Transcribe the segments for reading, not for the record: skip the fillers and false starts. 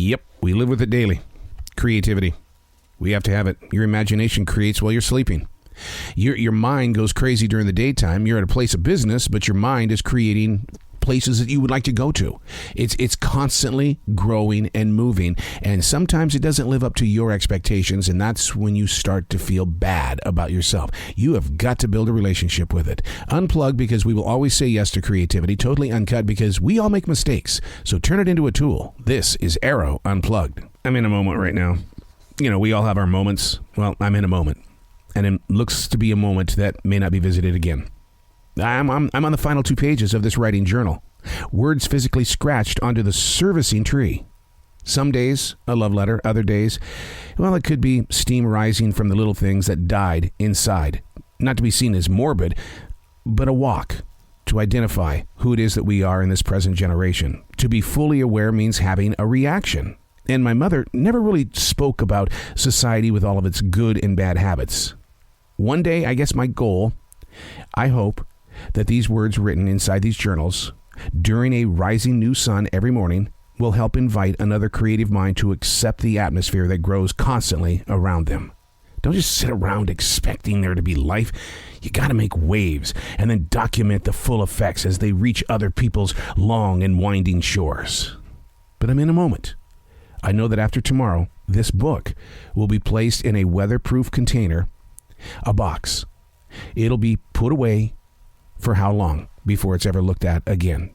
Yep, we live with it daily. Creativity. We have to have it. Your imagination creates while you're sleeping. Your mind goes crazy during the daytime. You're at a place of business, but your mind is creating places that you would like to go to. It's constantly growing and moving, and sometimes it doesn't live up to your expectations, and that's when you start to feel bad about yourself. You have got to build a relationship with it. Unplugged, because we will always say yes to creativity. Totally Uncut, because we all make mistakes. So turn it into a tool. This is Arroe Unplugged. I'm in a moment right now. You know, we all have our moments. Well, I'm in a moment, and it looks to be a moment that may not be visited again. I'm on the final 2 pages of this writing journal. Words physically scratched onto the servicing tree. Some days, a love letter. Other days, well, it could be steam rising from the little things that died inside. Not to be seen as morbid, but a walk to identify who it is that we are in this present generation. To be fully aware means having a reaction. And my mother never really spoke about society with all of its good and bad habits. One day, I guess my goal, I hope, that these words written inside these journals during a rising new sun every morning will help invite another creative mind to accept the atmosphere that grows constantly around them. Don't just sit around expecting there to be life. You got to make waves and then document the full effects as they reach other people's long and winding shores. But I'm in a moment. I know that after tomorrow, this book will be placed in a weatherproof container, a box. It'll be put away for how long before it's ever looked at again.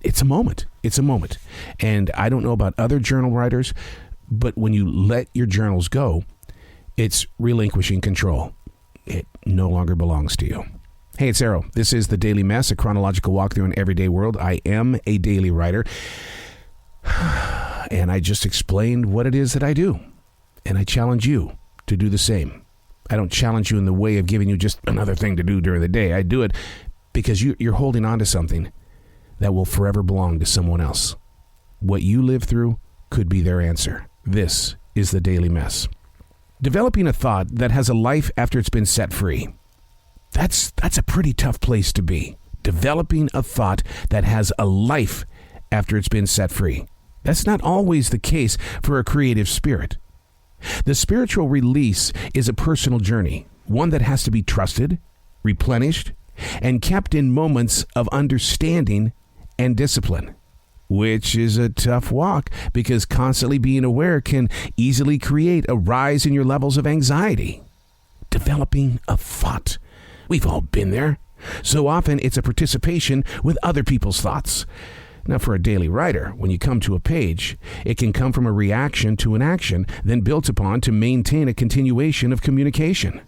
It's a moment. It's a moment. And I don't know about other journal writers, but when you let your journals go, it's relinquishing control. It no longer belongs to you. Hey, it's Arroe. This is The Daily Mess, a chronological walk through an everyday world. I am a daily writer. And I just explained what it is that I do. And I challenge you to do the same. I don't challenge you in the way of giving you just another thing to do during the day. I do it because you're holding on to something that will forever belong to someone else. What you live through could be their answer. This is The Daily Mess. Developing a thought that has a life after it's been set free. That's a pretty tough place to be. Developing a thought that has a life after it's been set free. That's not always the case for a creative spirit. The spiritual release is a personal journey, one that has to be trusted, replenished, and kept in moments of understanding and discipline, which is a tough walk because constantly being aware can easily create a rise in your levels of anxiety. Developing a thought. We've all been there. So often it's a participation with other people's thoughts. Now, for a daily writer, when you come to a page, it can come from a reaction to an action, then built upon to maintain a continuation of communication.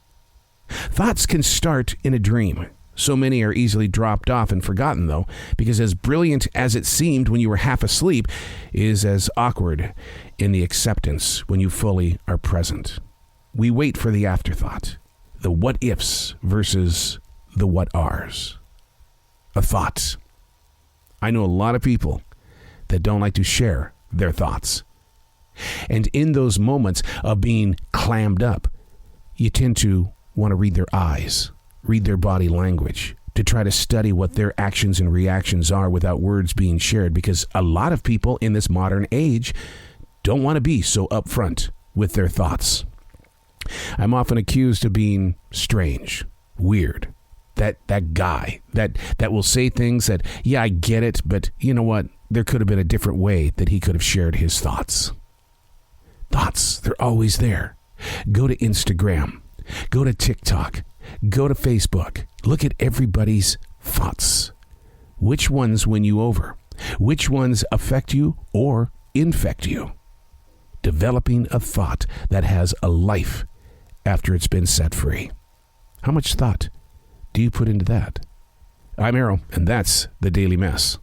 Thoughts can start in a dream. So many are easily dropped off and forgotten, though, because as brilliant as it seemed when you were half asleep is as awkward in the acceptance when you fully are present. We wait for the afterthought, the what-ifs versus the what-ares. A thought. I know a lot of people that don't like to share their thoughts. And in those moments of being clammed up, you tend to want to read their eyes, read their body language, to try to study what their actions and reactions are without words being shared, because a lot of people in this modern age don't want to be so upfront with their thoughts. I'm often accused of being strange, weird, that guy that will say things that, yeah, I get it, but you know what? There could have been a different way that he could have shared his thoughts. Thoughts, they're always there. Go to Instagram, go to TikTok, go to Facebook. Look at everybody's thoughts. Which ones win you over? Which ones affect you or infect you? Developing a thought that has a life after it's been set free. How much thought do you put into that? I'm Arroe, and that's The Daily Mess.